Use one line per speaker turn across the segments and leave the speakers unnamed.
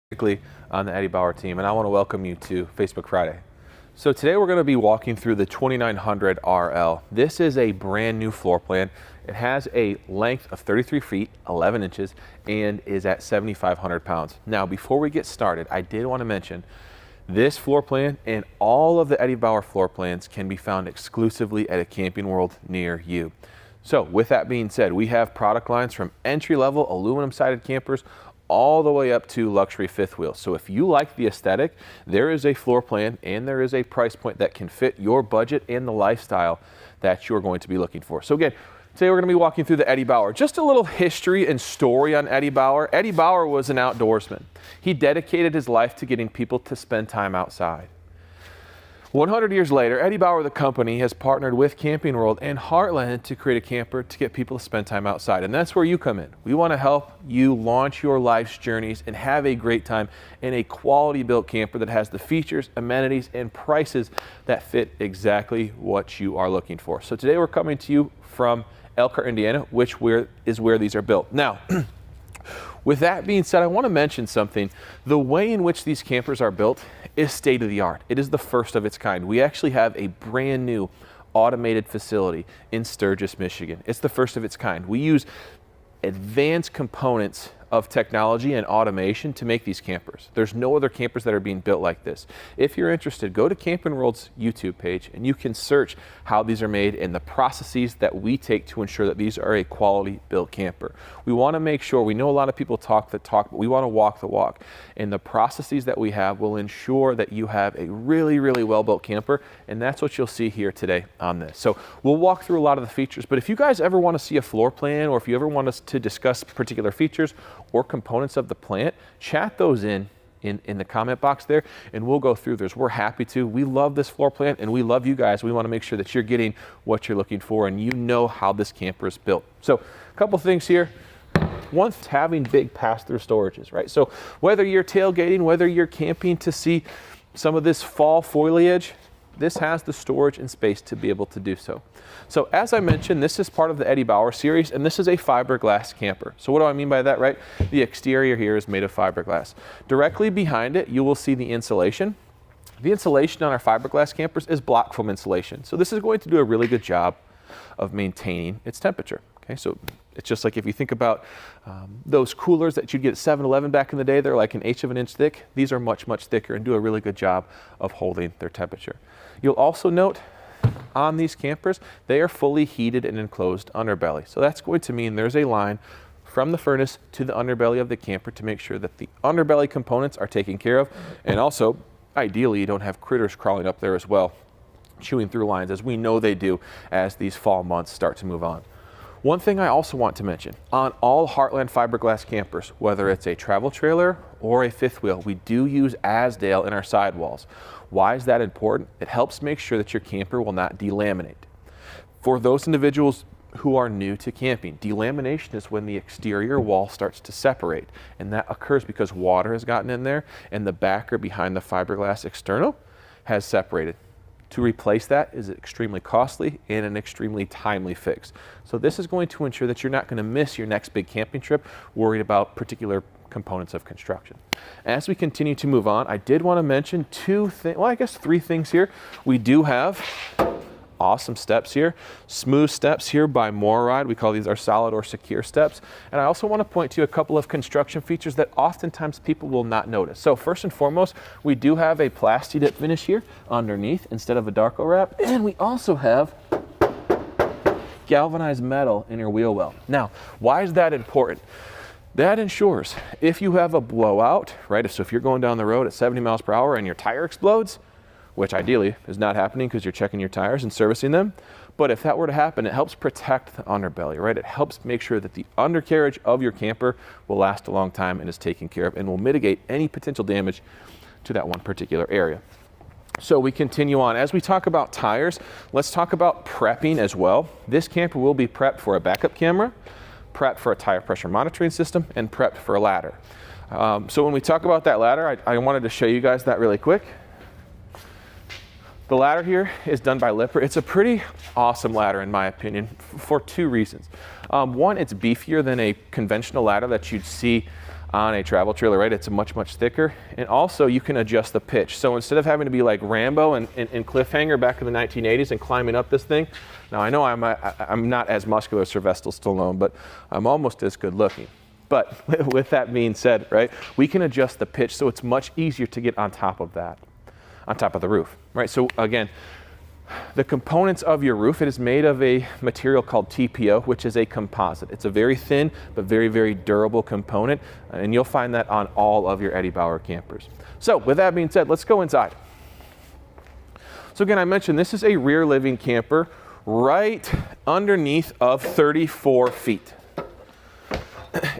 On the Eddie Bauer team, and I want to welcome you to Facebook Friday. So today we're going to be walking through the 2900 RL. This is a brand new floor plan. It has a length of 33 feet, 11 inches, and is at 7,500 pounds. Now, before we get started, I did want to mention this floor plan and all of the Eddie Bauer floor plans can be found exclusively at a Camping World near you. So with that being said, we have product lines from entry-level aluminum sided campers all the way up to luxury fifth wheels. So if you like the aesthetic, there is a floor plan and there is a price point that can fit your budget and the lifestyle that you're going to be looking for. So again, today we're going to be walking through the Eddie Bauer. Just a little history and story on Eddie Bauer. Eddie Bauer was an outdoorsman. He dedicated his life to getting people to spend time outside. 100 years later, Eddie Bauer, the company, has partnered with Camping World and Heartland to create a camper to get people to spend time outside. And that's where you come in. We want to help you launch your life's journeys and have a great time in a quality built camper that has the features, amenities, and prices that fit exactly what you are looking for. So today we're coming to you from Elkhart, Indiana, which is where these are built. Now, with that being said, I want to mention something. The way in which these campers are built is state of the art. It is the first of its kind. We actually have a brand new automated facility in Sturgis, Michigan. It's the first of its kind. We use advanced components of technology and automation to make these campers. There's no other campers that are being built like this. If you're interested, go to Camping World's YouTube page and you can search how these are made and the processes that we take to ensure that these are a quality built camper. We want to make sure, we know a lot of people talk the talk, but we want to walk the walk. And the processes that we have will ensure that you have a really, really well built camper, and that's what you'll see here today on this. So we'll walk through a lot of the features, but if you guys ever want to see a floor plan or if you ever want us to discuss particular features or components of the plant, chat those in the comment box there and we'll go through those. We're happy to. We love this floor plan and we love you guys. We want to make sure that you're getting what you're looking for and you know how this camper is built. So a couple things here. One, having big pass-through storages, right? So whether you're tailgating, whether you're camping to see some of this fall foliage, this has the storage and space to be able to do so. So as I mentioned, this is part of the Eddie Bauer series, and this is a fiberglass camper. So what do I mean by that, right? The exterior here is made of fiberglass. Directly behind it, you will see the insulation. The insulation on our fiberglass campers is block foam insulation. So this is going to do a really good job of maintaining its temperature. Okay, so it's just like if you think about those coolers that you'd get at 7-Eleven back in the day, they're like an eighth of an inch thick. These are much, much thicker and do a really good job of holding their temperature. You'll also note on these campers, they are fully heated and enclosed underbelly. So that's going to mean there's a line from the furnace to the underbelly of the camper to make sure that the underbelly components are taken care of. And also, ideally, you don't have critters crawling up there as well, chewing through lines, as we know they do as these fall months start to move on. One thing I also want to mention, on all Heartland fiberglass campers, whether it's a travel trailer or a fifth wheel, we do use Azdale in our sidewalls. Why is that important? It helps make sure that your camper will not delaminate. For those individuals who are new to camping, delamination is when the exterior wall starts to separate, and that occurs because water has gotten in there and the backer behind the fiberglass external has separated. To replace that is extremely costly and an extremely timely fix. So this is going to ensure that you're not going to miss your next big camping trip worried about particular components of construction. As we continue to move on, I did want to mention three things here. We do have awesome steps here, smooth steps here by MoreRide. We call these our solid or secure steps. And I also want to point to a couple of construction features that oftentimes people will not notice. So first and foremost, we do have a plasti dip finish here underneath instead of a Darko wrap. And we also have galvanized metal in your wheel well. Now, why is that important? That ensures if you have a blowout, right? So if you're going down the road at 70 miles per hour and your tire explodes, which ideally is not happening because you're checking your tires and servicing them. But if that were to happen, it helps protect the underbelly, right? It helps make sure that the undercarriage of your camper will last a long time and is taken care of and will mitigate any potential damage to that one particular area. So we continue on. As we talk about tires, let's talk about prepping as well. This camper will be prepped for a backup camera, prepped for a tire pressure monitoring system, and prepped for a ladder. So when we talk about that ladder, I wanted to show you guys that really quick. The ladder here is done by Lipper. It's a pretty awesome ladder in my opinion for two reasons. One, it's beefier than a conventional ladder that you'd see on a travel trailer, right? It's much thicker. And also you can adjust the pitch. So instead of having to be like Rambo and Cliffhanger back in the 1980s and climbing up this thing, now I know I'm not as muscular as Sylvester Stallone, but I'm almost as good looking. But with that being said, right, we can adjust the pitch so it's much easier to get on top of that, on top of the roof, right? So again, the components of your roof, it is made of a material called TPO, which is a composite. It's a very thin but very durable component, and you'll find that on all of your Eddie Bauer campers. So with that being said, let's go inside. So again, I mentioned this is a rear living camper right underneath of 34 feet.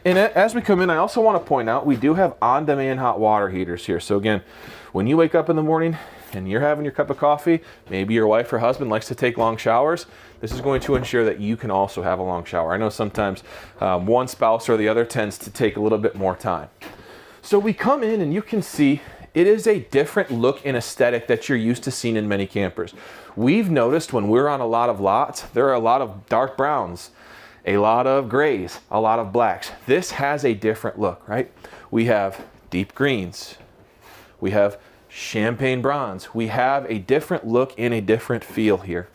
And as we come in, I also want to point out we do have on-demand hot water heaters here. So again, when you wake up in the morning and you're having your cup of coffee, maybe your wife or husband likes to take long showers, this is going to ensure that you can also have a long shower. I know sometimes one spouse or the other tends to take a little bit more time. So we come in and you can see it is a different look and aesthetic that you're used to seeing in many campers. We've noticed when we're on a lot of lots, there are a lot of dark browns, a lot of grays, a lot of blacks. This has a different look, right? We have deep greens. We have champagne bronze. We have a different look and a different feel here.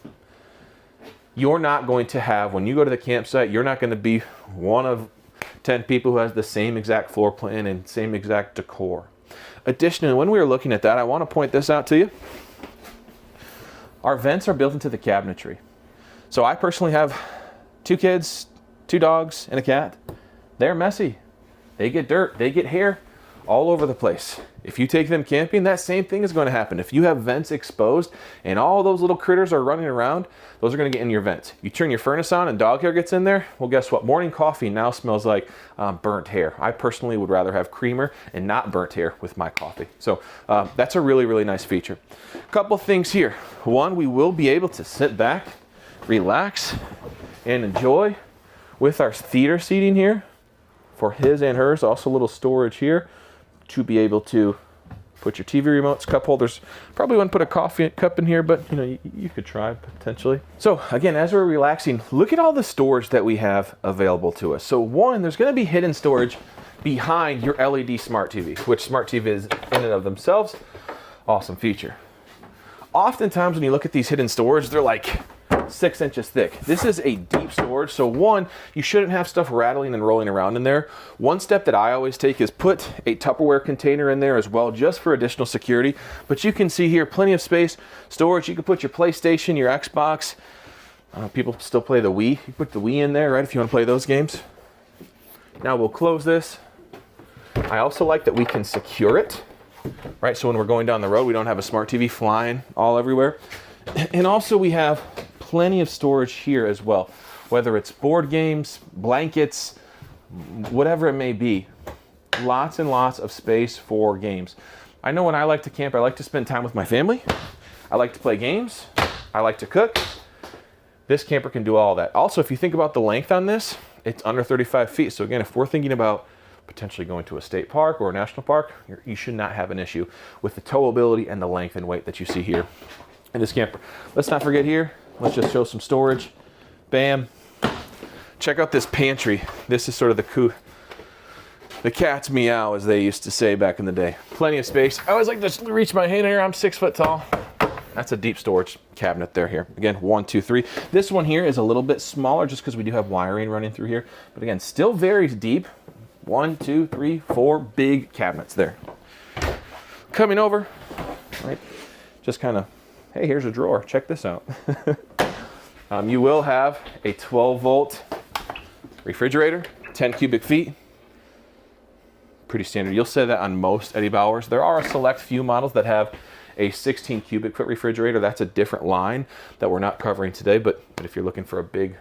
You're not going to have, when you go to the campsite, you're not going to be one of 10 people who has the same exact floor plan and same exact decor. Additionally, when we were looking at that, I want to point this out to you. Our vents are built into the cabinetry. So I personally have 2 kids, 2 dogs, and a cat. They're messy. They get dirt, they get hair all over the place. If you take them camping, that same thing is going to happen. If you have vents exposed and all those little critters are running around, those are going to get in your vents. You turn your furnace on and dog hair gets in there, well, guess what? Morning coffee now smells like burnt hair. I personally would rather have creamer and not burnt hair with my coffee. So that's a really nice feature. A couple things here. One, we will be able to sit back, relax, and enjoy with our theater seating here for his and hers. Also a little storage here to be able to put your TV remotes, cup holders. Probably wouldn't put a coffee cup in here, but you know, you could try potentially. So again, as we're relaxing, look at all the storage that we have available to us. So one, there's gonna be hidden storage behind your LED smart TV, which smart TV is in and of themselves. Awesome feature. Oftentimes when you look at these hidden storage, they're like 6 inches thick. This is a deep storage, so one, you shouldn't have stuff rattling and rolling around in there. One step that I always take is put a Tupperware container in there as well, just for additional security. But you can see here, plenty of space, storage. You can put your PlayStation, your Xbox. People still play the Wii. You put the Wii in there, right, if you want to play those games. Now we'll close this. I also like that we can secure it, right? So when we're going down the road, we don't have a smart TV flying all everywhere. And also we have plenty of storage here as well, whether it's board games, blankets, whatever it may be. Lots and lots of space for games. I know when I like to camp, I like to spend time with my family. I like to play games. I like to cook. This camper can do all that. Also, if you think about the length on this, it's under 35 feet. So again, if we're thinking about potentially going to a state park or a national park, you should not have an issue with the towability and the length and weight that you see here in this camper. Let's not forget here, let's just show some storage. Bam. Check out this pantry. This is sort of the cat's meow, as they used to say back in the day. Plenty of space. I always like to reach my hand here. I'm 6 foot tall. That's a deep storage cabinet there here. Again, 1, 2, 3. This one here is a little bit smaller just because we do have wiring running through here. But again, still very deep. 1, 2, 3, 4 big cabinets there. Coming over, right? Just kind of, hey, here's a drawer. Check this out. You will have a 12-volt refrigerator, 10 cubic feet. Pretty standard. You'll say that on most Eddie Bauers. There are a select few models that have a 16 cubic foot refrigerator. That's a different line that we're not covering today, but if you're looking for a big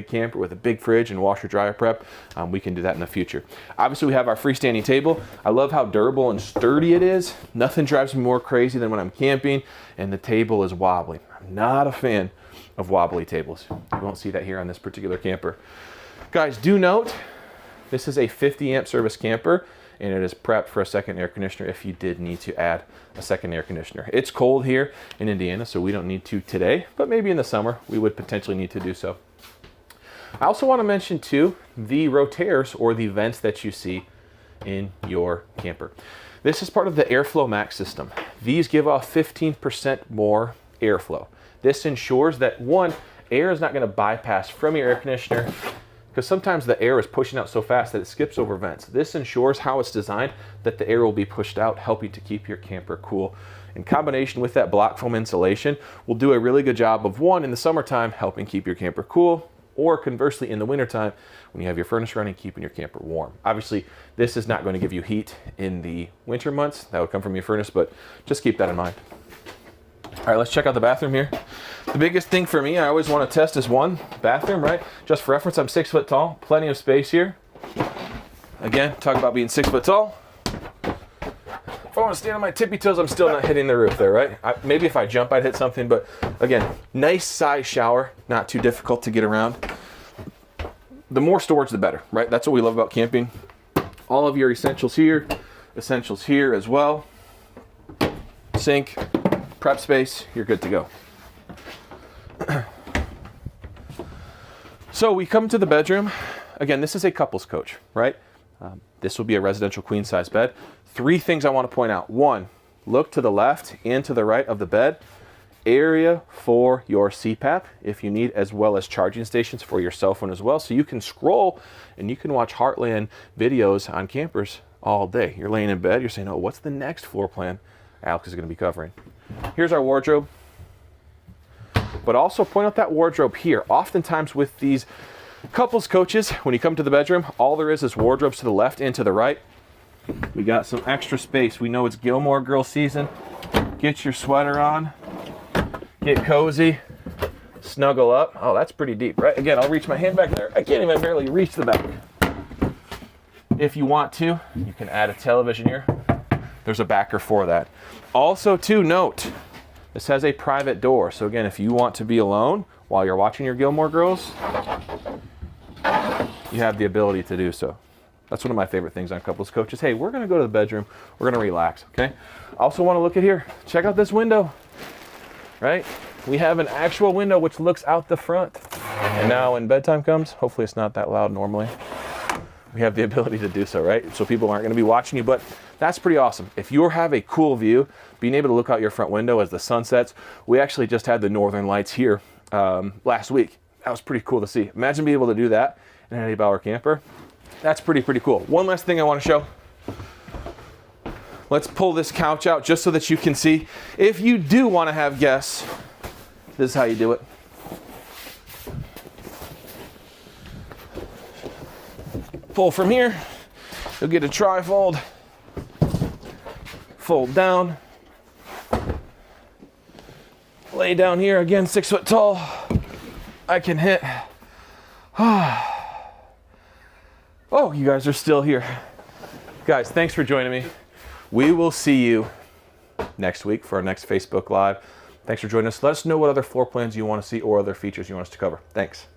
camper with a big fridge and washer dryer prep, we can do that in the future. Obviously we have our freestanding table. I love how durable and sturdy it is. Nothing drives me more crazy than when I'm camping and the table is wobbly. I'm not a fan of wobbly tables. You won't see that here on this particular camper. Guys, do note, this is a 50 amp service camper and it is prepped for a second air conditioner if you did need to add a second air conditioner. It's cold here in Indiana, so we don't need to today, but maybe in the summer we would potentially need to do so. I also want to mention too, the rotaires or the vents that you see in your camper. This is part of the Airflow Max system. These give off 15% more airflow. This ensures that, one, air is not going to bypass from your air conditioner, because sometimes the air is pushing out so fast that it skips over vents. This ensures how it's designed that the air will be pushed out, helping to keep your camper cool. In combination with that block foam insulation, will do a really good job of, one, in the summertime, helping keep your camper cool, or conversely in the wintertime, when you have your furnace running, keeping your camper warm. Obviously, this is not going to give you heat in the winter months. That would come from your furnace, but just keep that in mind. All right, let's check out the bathroom here. The biggest thing for me, I always want to test is one, bathroom, right? Just for reference, I'm 6 foot tall, plenty of space here. Again, talk about being 6 foot tall. If I want to stand on my tippy toes, I'm still not hitting the roof there, right? Maybe if I jump, I'd hit something, but again, nice size shower, not too difficult to get around. The more storage, the better, right? That's what we love about camping. All of your essentials here as well. Sink, prep space, you're good to go. So we come to the bedroom. Again, this is a couples coach, right? This will be a residential queen size bed. 3 things I want to point out. 1, look to the left and to the right of the bed. Area for your CPAP if you need, as well as charging stations for your cell phone as well. So you can scroll and you can watch Heartland videos on campers all day. You're laying in bed, you're saying, oh, what's the next floor plan Alex is going to be covering? Here's our wardrobe. But also point out that wardrobe here. Oftentimes with these couples coaches, when you come to the bedroom, all there is wardrobes to the left and to the right. We got some extra space. We know it's Gilmore Girl season. Get your sweater on, get cozy, snuggle up. Oh, that's pretty deep, right? Again, I'll reach my hand back there. I can't even barely reach the back. If you want to, you can add a television here. There's a backer for that. Also, to note, this has a private door. So again, if you want to be alone while you're watching your Gilmore Girls, you have the ability to do so. That's one of my favorite things on couples coaches. Hey, we're going to go to the bedroom. We're going to relax, okay? Also want to look at here. Check out this window, right? We have an actual window which looks out the front. And now when bedtime comes, hopefully it's not that loud normally, we have the ability to do so, right? So people aren't going to be watching you, but that's pretty awesome. If you have a cool view, being able to look out your front window as the sun sets, we actually just had the northern lights here last week. That was pretty cool to see. Imagine being able to do that in an Eddie Bauer camper. That's pretty cool. One last thing I want to show. Let's pull this couch out just so that you can see. If you do want to have guests, this is how you do it. Pull from here. You'll get a tri-fold. Fold down. Lay down here, again, 6 foot tall. I can hit. Oh, you guys are still here. Guys, thanks for joining me. We will see you next week for our next Facebook Live. Thanks for joining us. Let us know what other floor plans you want to see or other features you want us to cover. Thanks.